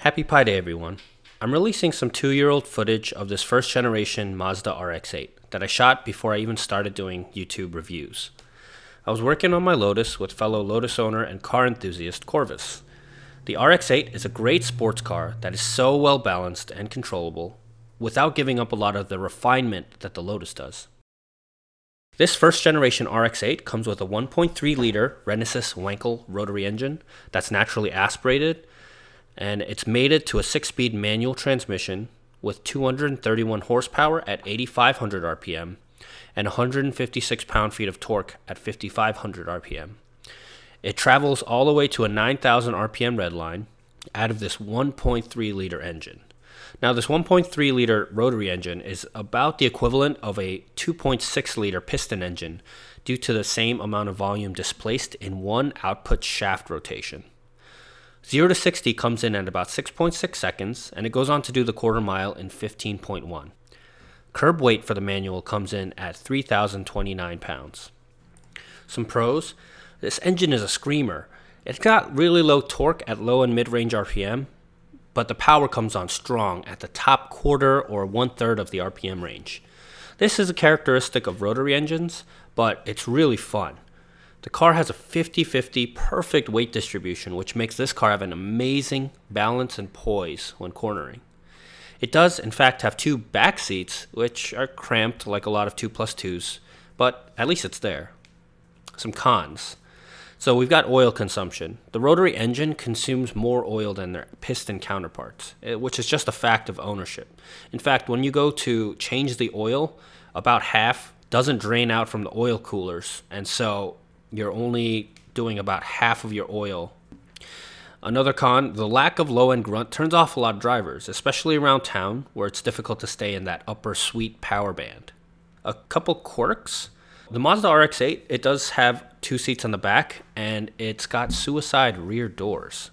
Happy Pi Day, everyone. I'm releasing some 2-year-old footage of this first generation Mazda RX-8 that I shot before I even started doing YouTube reviews. I was working on my Lotus with fellow Lotus owner and car enthusiast Corvus. The RX-8 is a great sports car that is so well balanced and controllable without giving up a lot of the refinement that the Lotus does. This first generation RX-8 comes with a 1.3 liter Renesis Wankel rotary engine that's naturally aspirated, and it's mated to a 6-speed manual transmission with 231 horsepower at 8,500 RPM and 156 pound-feet of torque at 5,500 RPM. It travels all the way to a 9,000 RPM redline out of this 1.3 liter engine. Now, this 1.3 liter rotary engine is about the equivalent of a 2.6 liter piston engine due to the same amount of volume displaced in one output shaft rotation. 0 to 60 comes in at about 6.6 seconds, and it goes on to do the quarter mile in 15.1. Curb weight for the manual comes in at 3,029 pounds. Some pros: this engine is a screamer. It's got really low torque at low and mid-range RPM, but the power comes on strong at the top quarter or 1/3 of the RPM range. This is a characteristic of rotary engines, but it's really fun. The car has a 50-50 perfect weight distribution, which makes this car have an amazing balance and poise when cornering. It does, in fact, have 2 back seats, which are cramped like a lot of 2+2s, but at least it's there. Some cons. So we've got oil consumption. The rotary engine consumes more oil than their piston counterparts, which is just a fact of ownership. In fact, when you go to change the oil, about half doesn't drain out from the oil coolers, and so you're only doing about half of your oil. Another con: the lack of low-end grunt turns off a lot of drivers, especially around town where it's difficult to stay in that upper sweet power band. A couple quirks: the Mazda RX-8, it does have 2 seats on the back, and it's got suicide rear doors.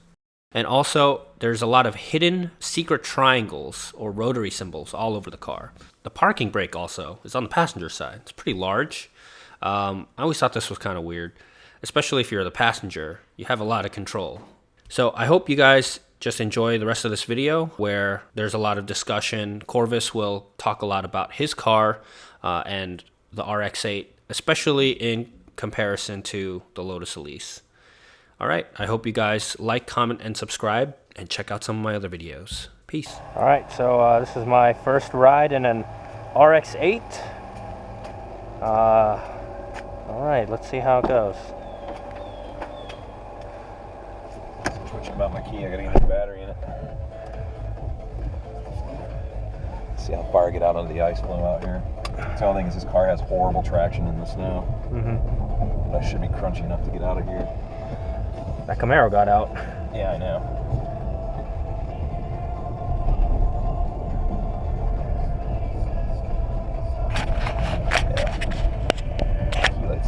And also, there's a lot of hidden secret triangles or rotary symbols all over the car. The parking brake also is on the passenger side. It's pretty large. I always thought this was kind of weird, especially if you're the passenger. You have a lot of control. So I hope you guys just enjoy the rest of this video where there's a lot of discussion. Corvus will talk a lot about his car and the RX-8, especially in comparison to the Lotus Elise. All right, I hope you guys like, comment, and subscribe, and check out some of my other videos. Peace. All right, so this is my first ride in an RX-8. All right, let's see how it goes. Switching about my key, I gotta get a new battery in it. See how far I get out onto the ice floe out here. The only thing is this car has horrible traction in the snow. But I should be crunchy enough to get out of here. That Camaro got out. Yeah, I know.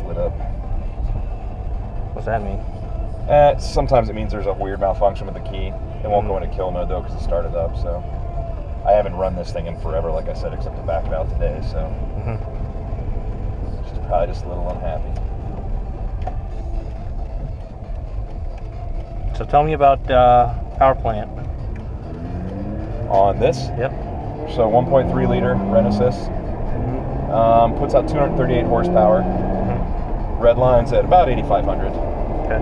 Lit up. What's that mean? Sometimes it means there's a weird malfunction with the key. It won't go into kill mode though because it started up. So I haven't run this thing in forever, like I said, except to back it out today. So she's probably just a little unhappy. So tell me about power plant. On this? Yep. So 1.3 liter Renesis. Puts out 238 horsepower. Red line's at about 8,500. Okay.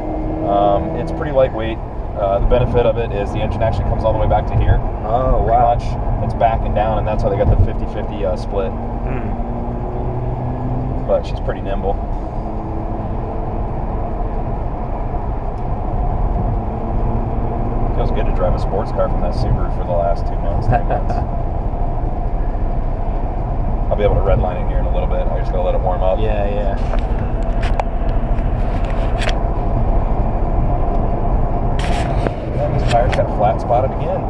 It's pretty lightweight. The benefit of it is the engine actually comes all the way back to here. Oh, wow. Pretty much. It's back and down, and that's how they got the 50-50 split. But she's pretty nimble. Feels good to drive a sports car from that Subaru for the last 2 months, 3 months. I'll be able to redline it here in a little bit. I just gotta let it warm up. Yeah. And this tire's got flat spotted again.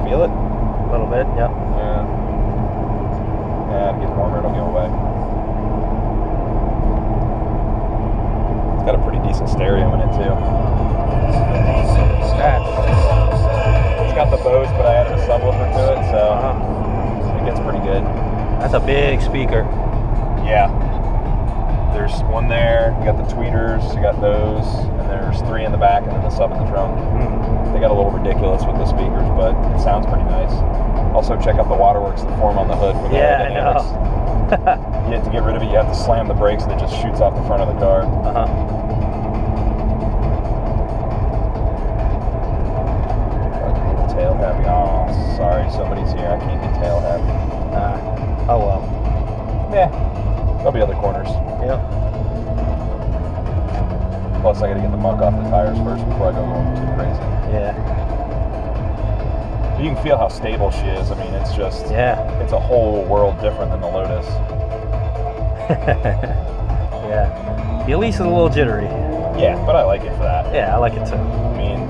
Feel it? A little bit, yep. Yeah. Yeah, it gets warmer, it'll go away. It's got a pretty decent stereo in it too. It's got the Bose, but I added a subwoofer to it, so it gets pretty good. That's a big speaker. Yeah. There's one there. You got the tweeters. You got those, and they're There's 3 in the back and then the sub in the trunk. They got a little ridiculous with the speakers, but it sounds pretty nice. Also, check out the waterworks that form on the hood for the aerodynamics. You have to get rid of it. You have to slam the brakes, and it just shoots off the front of the car. Tail happy. Oh, sorry, somebody's here. I can't get tail happy. Oh well. Yeah, there'll be other corners. Yep. Plus, I gotta get the muck off the tires first before I go going too crazy. Yeah. You can feel how stable she is. I mean, it's just, it's a whole world different than the Lotus. Yeah. The Elise is a little jittery. Yeah, but I like it for that. Yeah, I like it too. I mean,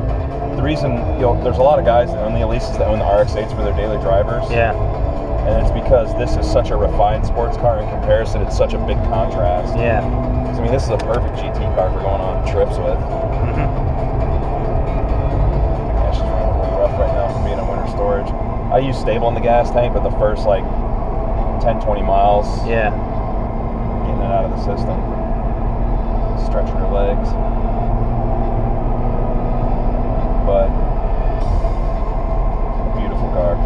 the reason, there's a lot of guys that own the Elises that own the RX-8s for their daily drivers. Yeah. And it's because this is such a refined sports car in comparison. It's such a big contrast. Yeah. I mean, this is a perfect GT car for going on trips with. Yeah, she's running a little rough right now for being in winter storage. I use stable in the gas tank, but the first like 10, 20 miles, getting it out of the system, stretching her legs. But a beautiful car.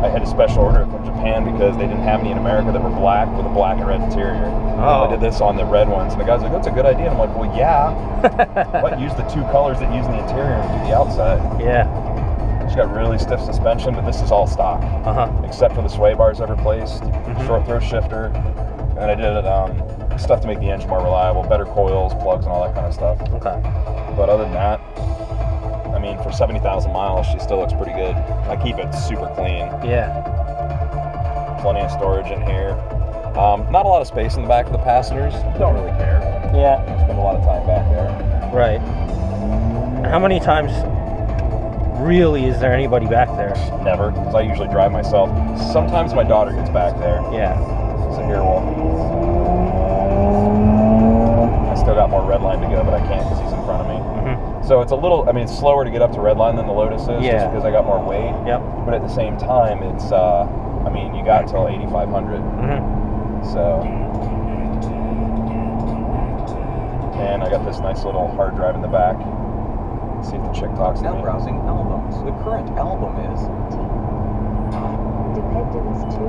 I had a special order from Japan because they didn't have any in America that were black with a black and red interior. I did this on the red ones, and the guy's like, "That's a good idea." And I'm like, "Well, yeah, but use the 2 colors that use the interior and do the outside." Yeah. She's got really stiff suspension, but this is all stock, except for the sway bars I've replaced, short throw shifter, and then I did stuff to make the engine more reliable, better coils, plugs, and all that kind of stuff. Okay. But other than that, I mean, for 70,000 miles, she still looks pretty good. I keep it super clean. Yeah. Plenty of storage in here. Not a lot of space in the back of the passengers. Don't really care. Yeah. Spend a lot of time back there. Right. How many times really is there anybody back there? Never, because I usually drive myself. Sometimes my daughter gets back there. Yeah. So here I still got more red line to go, but I can't because he's in front of me. So it's a little, I mean, it's slower to get up to red line than the Lotus is, just because I got more weight. Yep. But at the same time, it's, I mean, you got till 8,500. So, and I got this nice little hard drive in the back. Let's see if the chick talks to me. Now browsing albums. The current album is Dependence 2,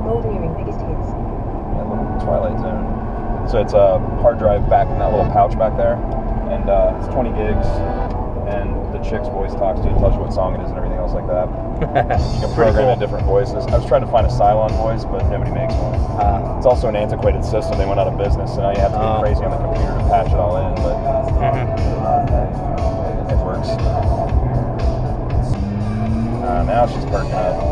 Gold Earring Biggest Hits. That little Twilight Zone. So it's a hard drive back in that little pouch back there. And it's 20 gigs, and the chick's voice talks to you, tells you what song it is and everything else like that. You can program in different voices. I was trying to find a Cylon voice, but nobody makes one. It's also an antiquated system. They went out of business, so now you have to get crazy on the computer to patch it all in, but it works. Now she's perking up.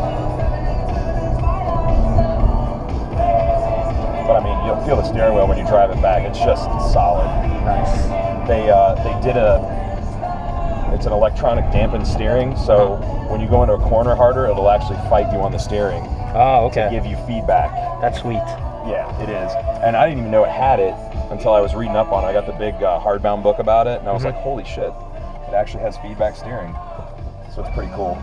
But I mean, you'll feel the steering wheel when you drive it back. It's just solid. Nice. They did it's an electronic dampened steering, so when you go into a corner harder, it'll actually fight you on the steering. Oh, okay. To give you feedback. That's sweet. Yeah, it is. And I didn't even know it had it until I was reading up on it. I got the big hardbound book about it, and I was like, holy shit, it actually has feedback steering. So it's pretty cool.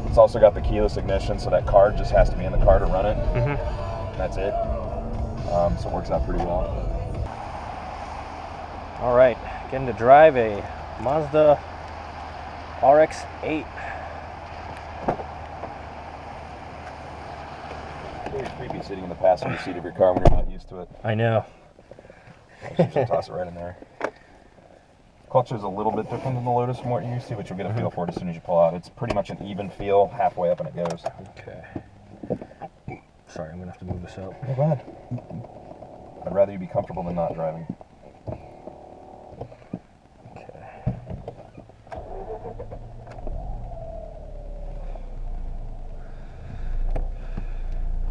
It's also got the keyless ignition, so that card just has to be in the car to run it. And that's it. So it works out pretty well. All right, getting to drive a Mazda RX-8. Very creepy sitting in the passenger seat of your car when you're not used to it. I know. You should toss it right in there. Clutch is a little bit different than the Lotus from what you're used to, but you'll get a feel for it as soon as you pull out. It's pretty much an even feel, halfway up and it goes. Okay. Sorry, I'm gonna have to move this up. No bad. I'd rather you be comfortable than not driving.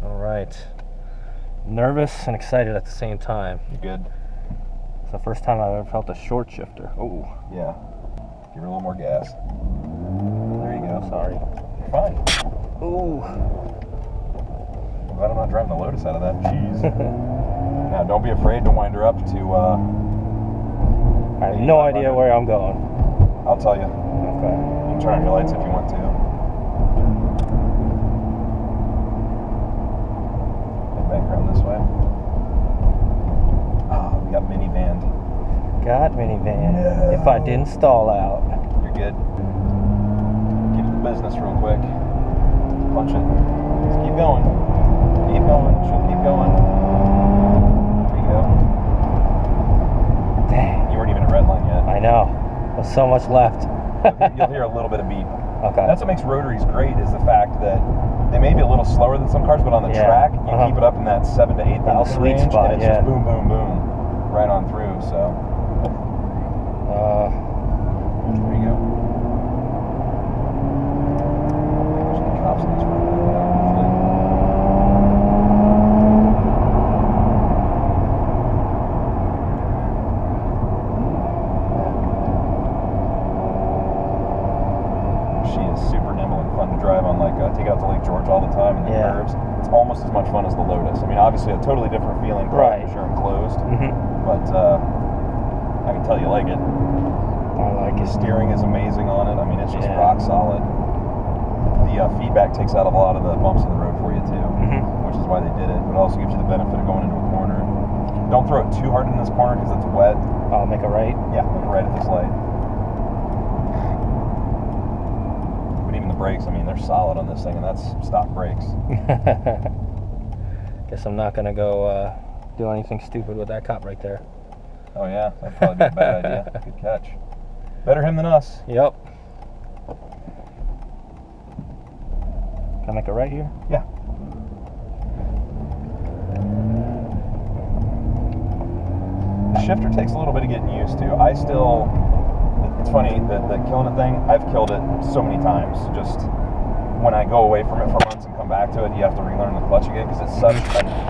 All right. Nervous and excited at the same time. You good? It's the first time I've ever felt a short shifter. Oh. Yeah. Give her a little more gas. There you go. Sorry. You're fine. Ooh. I'm glad I'm not driving the Lotus out of that. Jeez. Now, don't be afraid to wind her up to, I have no idea where I'm going. I'll tell you. Okay. You can turn on your lights if you want to. Back around this way. Oh, we got minivan. God minivan. No. If I didn't stall out. You're good. Get to the business real quick. Punch it. Just keep going. Keep going. She'll keep going. There you go. Dang. You weren't even at red line yet. I know. There's so much left. You'll hear a little bit of beep. Okay. That's what makes rotaries great, is the fact that they may be a little slower than some cars, but on the track, you keep it up in that 7,000 to 8,000 range, spot, and it's just boom, boom, boom, right on through. So, there you go. There's any cops in this room. She is super nimble and fun to drive on. Like, take it out to Lake George all the time in the curves. It's almost as much fun as the Lotus. I mean, obviously a totally different feeling, right? For sure, enclosed. But I can tell you like it. I like it. Steering is amazing on it. I mean, it's just rock solid. The feedback takes out a lot of the bumps in the road for you too, which is why they did it. But it also gives you the benefit of going into a corner. Don't throw it too hard in this corner because it's wet. I'll make a right. Yeah, make a right at this light. Brakes, I mean, they're solid on this thing, and that's stock brakes. Guess I'm not gonna go do anything stupid with that cop right there. Oh yeah, that'd probably be a bad idea. Good catch. Better him than us. Yep. Can I make a right here? Yeah. The shifter takes a little bit of getting used to. It's funny, the killing it thing, I've killed it so many times. Just when I go away from it for months and come back to it, you have to relearn the clutch again because it's such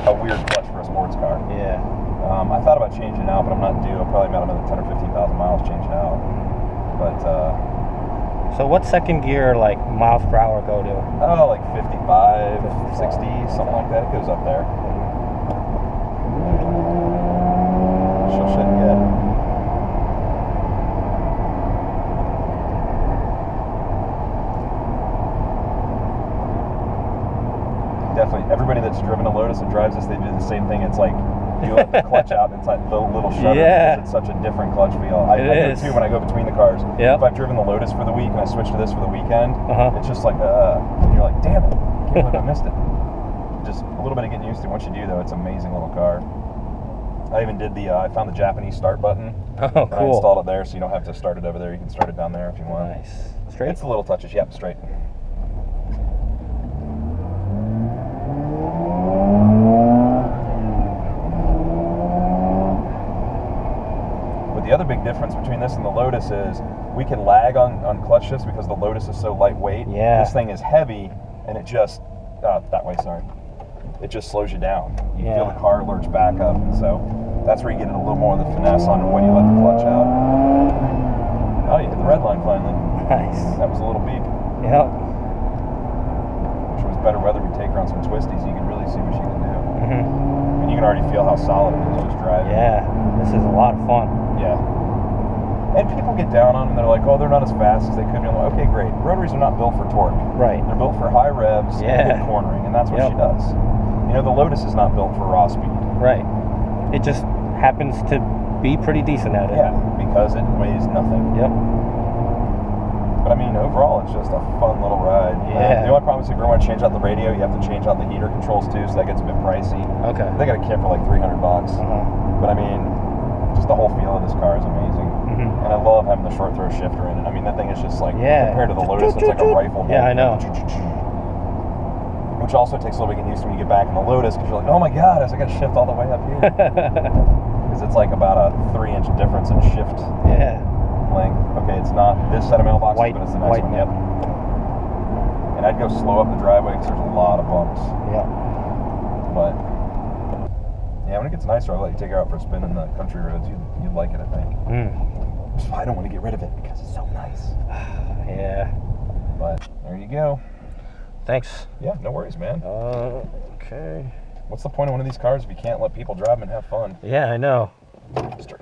a weird clutch for a sports car. Yeah. I thought about changing it out, but I'm not due. I'll probably about another 10 or 15,000 miles changing it out. But, so what second gear, like, miles per hour go to? Oh, like 55, 60, something like that. It goes up there. She'll shit good. Definitely, everybody that's driven a Lotus and drives this, they do the same thing. It's like you let the clutch out inside the little shutter because it's such a different clutch feel. I do too when I go between the cars. If I've driven the Lotus for the week and I switch to this for the weekend, it's just like, and you're like, damn it, I can't believe I missed it. Just a little bit of getting used to. Once you do, though, it's an amazing little car. I even did I found the Japanese start button. Oh, cool. I installed it there, so you don't have to start it over there. You can start it down there if you want. Nice. Straight? It's the little touches. Yep, straight. The other big difference between this and the Lotus is we can lag on clutch shifts because the Lotus is so lightweight. Yeah. This thing is heavy, and it just, that way, sorry. It just slows you down. You feel the car lurch back up, and so that's where you get a little more of the finesse on when you let the clutch out. Oh, you hit the red line finally. Nice. That was a little beep. Yep. Wish it was better weather. We'd take her on some twisties so you can really see what she can do. And you can already feel how solid it is just driving. Yeah, this is a lot of fun. Yeah. And people get down on them, they're like, oh, they're not as fast as they could be. I'm like, okay, great. Rotaries are not built for torque. Right. They're built for high revs and good cornering, and that's what she does. You know, the Lotus is not built for raw speed. Right. It just happens to be pretty decent at it. Yeah, because it weighs nothing. Yep. But I mean, overall, it's just a fun little ride. Yeah. The only problem is if you want to change out the radio, you have to change out the heater controls too, so that gets a bit pricey. Okay. They got a kit for like $300. But I mean, just the whole feel of this car is amazing. And I love having the short throw shifter in it. I mean, that thing is just like, compared to the Lotus, it's like a rifle bolt. Yeah, I know. Which also takes a little bit getting used to when you get back in the Lotus, because you're like, oh my god, I got to shift all the way up here. Because it's like about a 3-inch difference in shift length. Okay, it's not this set of mailboxes, but it's the next one. Yep. And I'd go slow up the driveway because there's a lot of bumps. Yep. But yeah, when it gets nicer, I'll let you take her out for a spin in the country roads. You'd like it, I think. Which is why I don't want to get rid of it, because it's so nice. Yeah. But there you go. Thanks. Yeah, no worries, man. Okay. What's the point of one of these cars if you can't let people drive them and have fun? Yeah, I know. Start